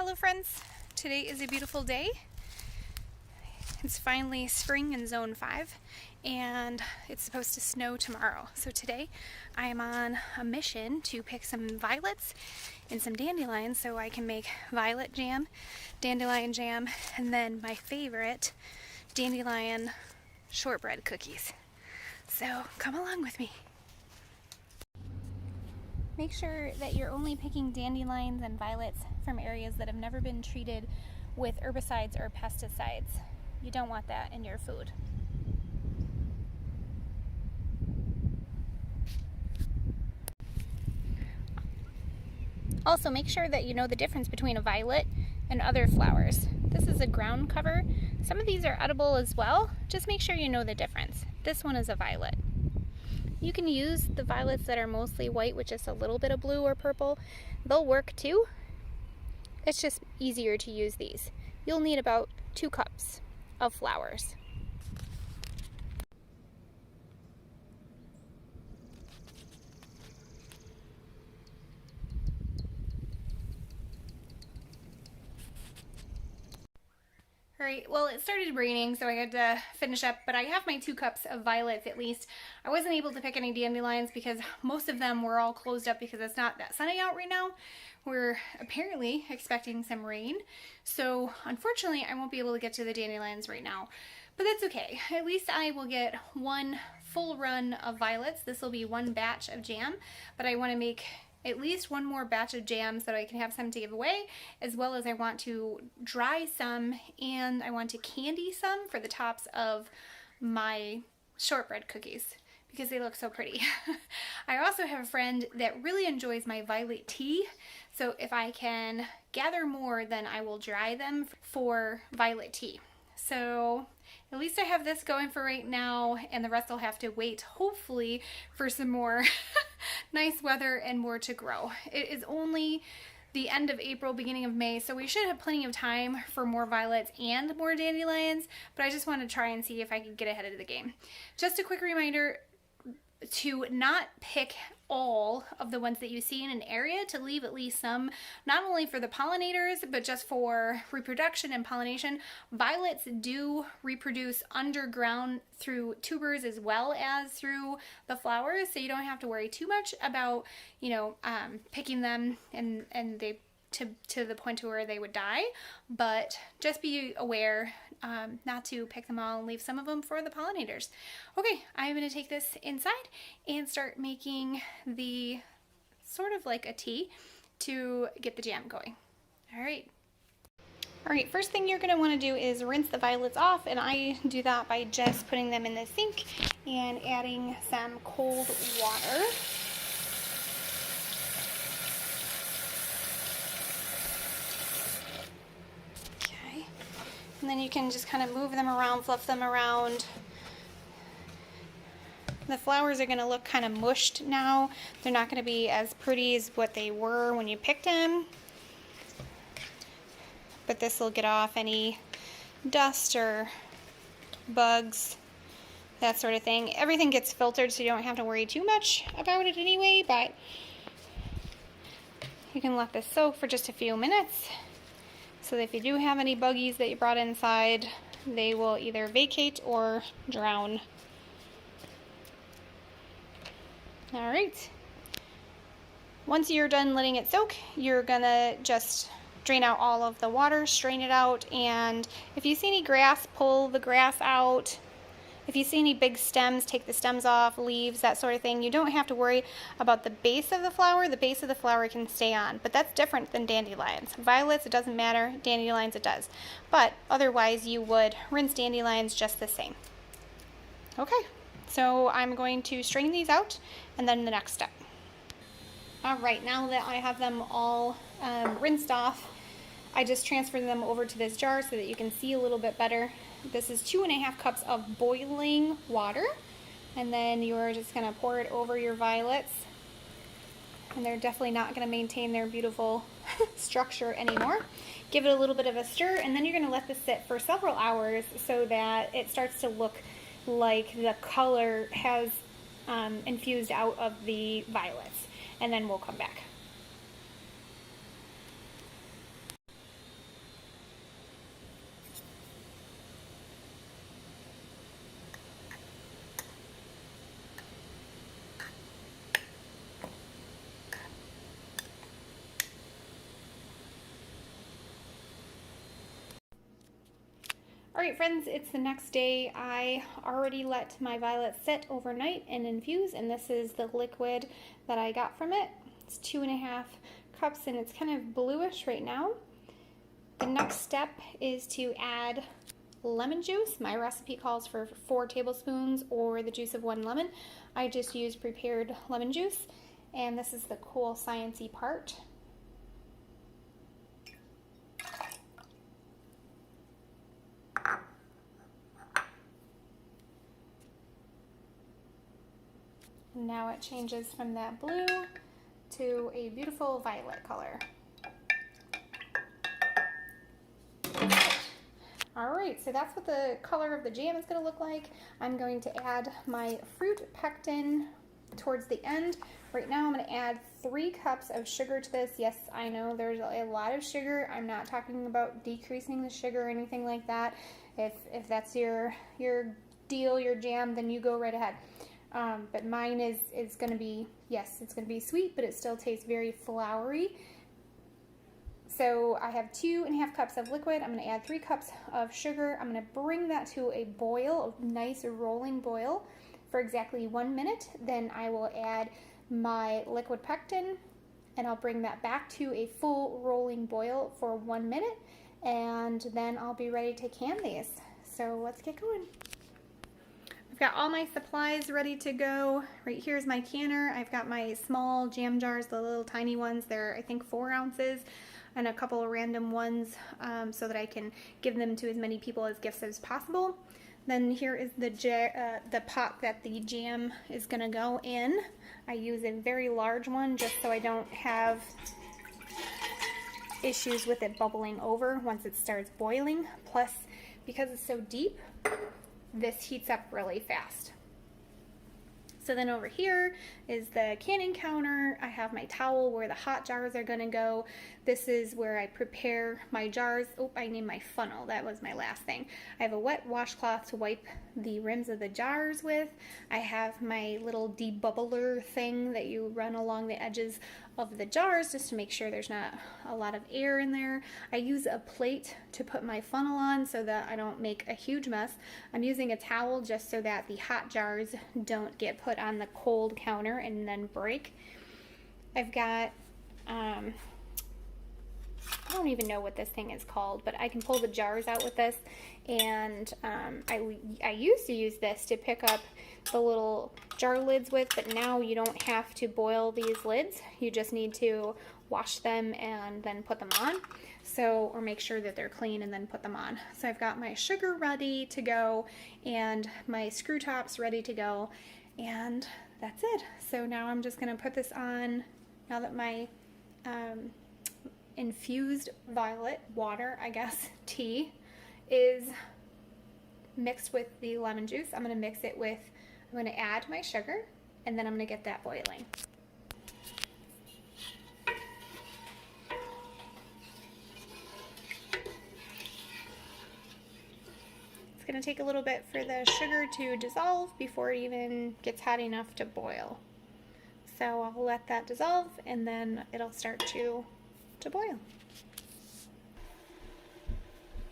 Hello friends, today is a beautiful day. It's finally spring in zone 5 and it's supposed to snow tomorrow. So today I am on a mission to pick some violets and some dandelions so I can make violet jam, dandelion jam, and then my favorite, dandelion shortbread cookies. So come along with me. Make sure that you're only picking dandelions and violets from areas that have never been treated with herbicides or pesticides. You don't want that in your food. Also, make sure that you know the difference between a violet and other flowers. This is a ground cover. Some of these are edible as well. Just make sure you know the difference. This one is a violet. You can use the violets that are mostly white with just a little bit of blue or purple. They'll work too. It's just easier to use these. You'll need about 2 cups of flowers. Alright, well it started raining so I had to finish up, but I have my 2 cups of violets at least. I wasn't able to pick any dandelions because most of them were all closed up because it's not that sunny out right now. We're apparently expecting some rain, so unfortunately I won't be able to get to the dandelions right now. But that's okay. At least I will get 1 full run of violets. This will be 1 batch of jam, but I want to make at least 1 more batch of jam so I can have some to give away, as well as I want to dry some and I want to candy some for the tops of my shortbread cookies because they look so pretty. I also have a friend that really enjoys my violet tea, so if I can gather more, then I will dry them for violet tea. So at least I have this going for right now, and the rest will have to wait, hopefully, for some more nice weather and more to grow. It is only the end of April, beginning of May, so we should have plenty of time for more violets and more dandelions, but I just want to try and see if I can get ahead of the game. Just a quick reminder to not pick all of the ones that you see in an area, to leave at least some, not only for the pollinators, but just for reproduction and pollination. Violets do reproduce underground through tubers as well as through the flowers, so you don't have to worry too much about, picking them and they to the point to where they would die, but just be aware not to pick them all and leave some of them for the pollinators. Okay, I'm going to take this inside and start making the sort of like a tea to get the jam going. Alright, first thing you're going to want to do is rinse the violets off, and I do that by just putting them in the sink and adding some cold water. And then you can just kind of move them around, fluff them around. The flowers are going to look kind of mushed now. They're not going to be as pretty as what they were when you picked them. But this will get off any dust or bugs, that sort of thing. Everything gets filtered so you don't have to worry too much about it anyway, but you can let this soak for just a few minutes. So that if you do have any buggies that you brought inside, they will either vacate or drown. Alright. Once you're done letting it soak, you're gonna just drain out all of the water, strain it out, and if you see any grass, pull the grass out. If you see any big stems, take the stems off, leaves, that sort of thing. You don't have to worry about the base of the flower. The base of the flower can stay on, but that's different than dandelions. Violets, it doesn't matter. Dandelions, it does. But otherwise, you would rinse dandelions just the same. Okay, so I'm going to strain these out, and then the next step. Alright, now that I have them all rinsed off, I just transferred them over to this jar so that you can see a little bit better. This is 2.5 cups of boiling water, and then you're just going to pour it over your violets, and they're definitely not going to maintain their beautiful structure anymore. Give it a little bit of a stir, and then you're going to let this sit for several hours so that it starts to look like the color has infused out of the violets, and then we'll come back. Alright friends, it's the next day. I already let my violet sit overnight and infuse, and this is the liquid that I got from it. It's 2.5 cups and it's kind of bluish right now. The next step is to add lemon juice. My recipe calls for 4 tablespoons or the juice of 1 lemon. I just use prepared lemon juice, and this is the cool sciencey part. Now it changes from that blue to a beautiful violet color. Alright, so that's what the color of the jam is going to look like. I'm going to add my fruit pectin towards the end. Right now I'm going to add 3 cups of sugar to this. Yes, I know there's a lot of sugar. I'm not talking about decreasing the sugar or anything like that. If that's your deal, your jam, then you go right ahead. But mine is going to be, yes, it's going to be sweet, but it still tastes very floury. So I have 2.5 cups of liquid. I'm going to add 3 cups of sugar. I'm going to bring that to a boil, a nice rolling boil for exactly 1 minute. Then I will add my liquid pectin, and I'll bring that back to a full rolling boil for 1 minute, and then I'll be ready to can these. So let's get going. I've got all my supplies ready to go. Right here's my canner. I've got my small jam jars, the little tiny ones. They're, I think, 4 ounces, and a couple of random ones so that I can give them to as many people as gifts as possible. Then here is the pot that the jam is going to go in. I use a very large one just so I don't have issues with it bubbling over once it starts boiling. Plus, because it's so deep, this heats up really fast. So then over here is the canning counter. I have my towel where the hot jars are gonna go. This is where I prepare my jars. Oh, I named my funnel. That was my last thing. I have a wet washcloth to wipe the rims of the jars with. I have my little debubbler thing that you run along the edges of the jars just to make sure there's not a lot of air in there. I use a plate to put my funnel on so that I don't make a huge mess. I'm using a towel just so that the hot jars don't get put on the cold counter and then break. I've got, I don't even know what this thing is called, but I can pull the jars out with this, and I used to use this to pick up the little jar lids with, but now you don't have to boil these lids. You just need to wash them and then put them on. So, or make sure that they're clean and then put them on. So I've got my sugar ready to go and my screw tops ready to go, and that's it. So now I'm just gonna put this on, now that my infused violet water, I guess, tea is mixed with the lemon juice. I'm going to mix it with, I'm going to add my sugar, and then I'm going to get that boiling. It's going to take a little bit for the sugar to dissolve before it even gets hot enough to boil. So I'll let that dissolve, and then it'll start to boil.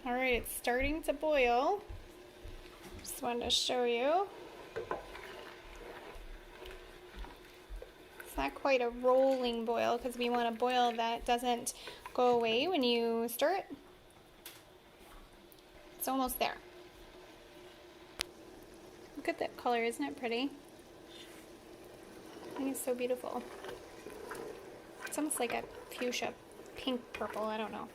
Alright, it's starting to boil. Just wanted to show you. It's not quite a rolling boil because we want a boil that doesn't go away when you stir it. It's almost there. Look at that color, isn't it pretty? I think it's so beautiful. It's almost like a fuchsia pink purple, I don't know.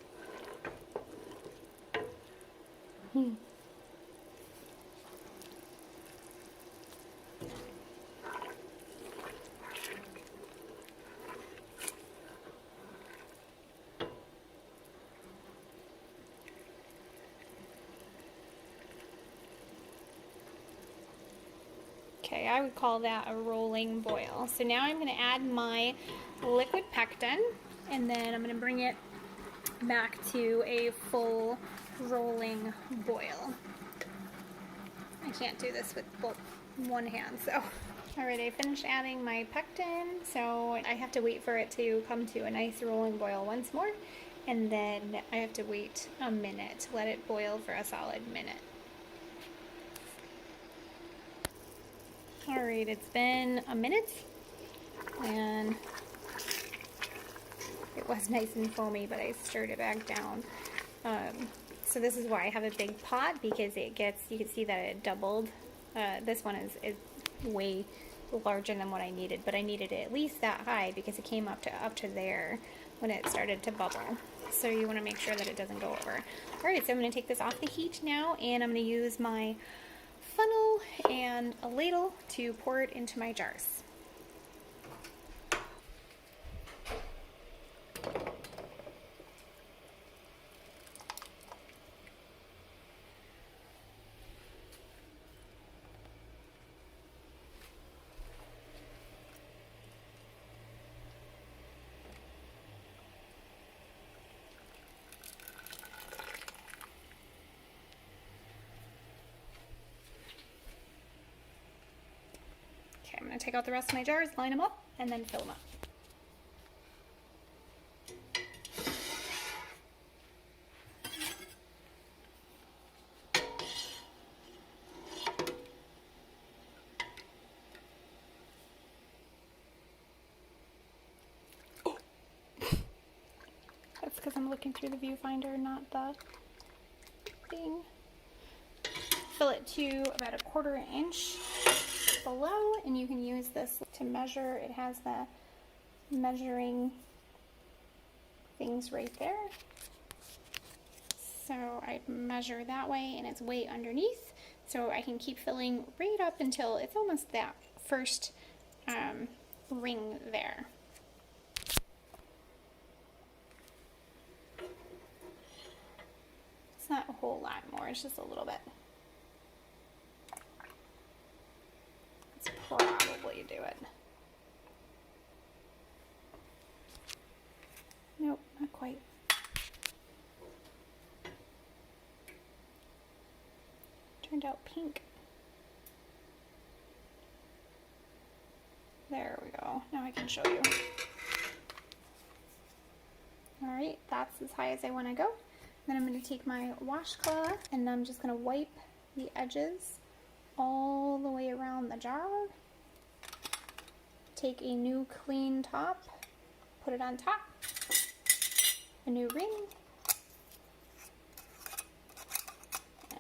Okay, I would call that a rolling boil. So now I'm going to add my liquid pectin, and then I'm going to bring it back to a full rolling boil. I can't do this with both one hand, so. Alright, I finished adding my pectin, so I have to wait for it to come to a nice rolling boil once more, and then I have to wait a minute, let it boil for a solid minute. Alright, it's been a minute, and it was nice and foamy, but I stirred it back down. So this is why I have a big pot, because it gets, you can see that it doubled. This one is way larger than what I needed, but I needed it at least that high because it came up to there when it started to bubble. So you want to make sure that it doesn't go over. Alright, so I'm going to take this off the heat now, and I'm going to use my funnel and a ladle to pour it into my jars. Okay, I'm going to take out the rest of my jars, line them up, and then fill them up. That's because I'm looking through the viewfinder, not the thing. Fill it to about a 1/4 inch below, and you can use this to measure. It has the measuring things right there. So I measure that way, and it's way underneath, so I can keep filling right up until it's almost that first ring there. It's not a whole lot more, it's just a little bit. Let's probably do it. Nope, not quite. Turned out pink. There we go. Now I can show you. Alright, that's as high as I want to go. Then I'm going to take my washcloth, and I'm just going to wipe the edges all the way around the jar. Take a new clean top, put it on top, a new ring,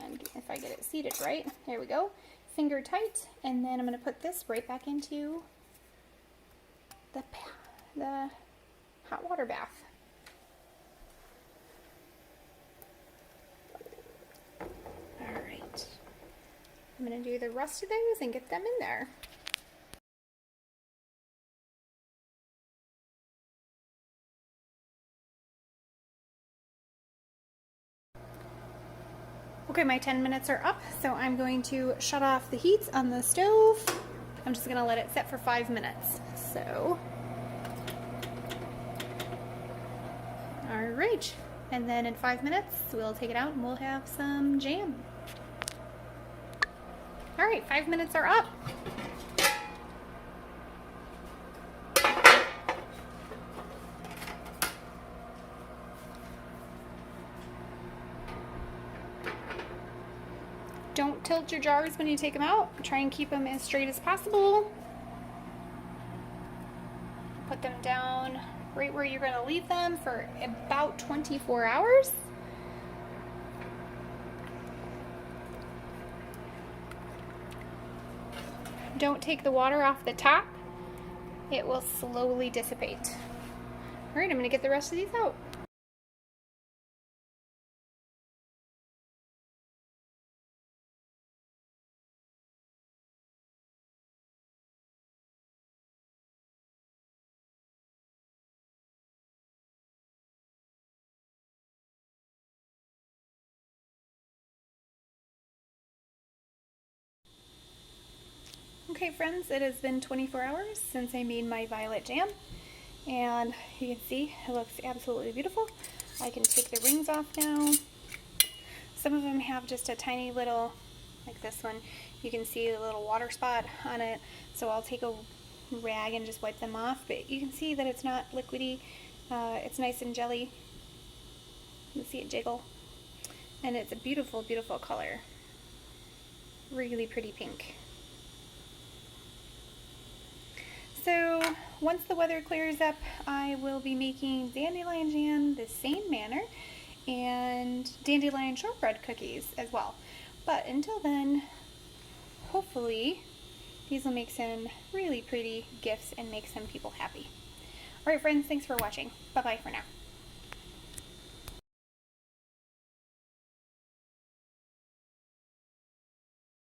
and if I get it seated right, there we go, finger tight, and then I'm going to put this right back into the hot water bath. Alright, I'm going to do the rest of those and get them in there. Okay, my 10 minutes are up, so I'm going to shut off the heat on the stove. I'm just going to let it set for 5 minutes. So, alright, and then in 5 minutes we'll take it out and we'll have some jam. Alright, 5 minutes are up. Don't tilt your jars when you take them out. Try and keep them as straight as possible. Put them down right where you're going to leave them for about 24 hours. Don't take the water off the top. It will slowly dissipate. Alright, I'm going to get the rest of these out. Okay friends, it has been 24 hours since I made my violet jam, and you can see it looks absolutely beautiful. I can take the rings off now. Some of them have just a tiny little, like this one, you can see a little water spot on it, so I'll take a rag and just wipe them off, but you can see that it's not liquidy, it's nice and jelly, You see it jiggle. And it's a beautiful, beautiful color. Really pretty pink. So once the weather clears up, I will be making dandelion jam the same manner and dandelion shortbread cookies as well. But until then, hopefully these will make some really pretty gifts and make some people happy. Alright friends, thanks for watching. Bye bye for now.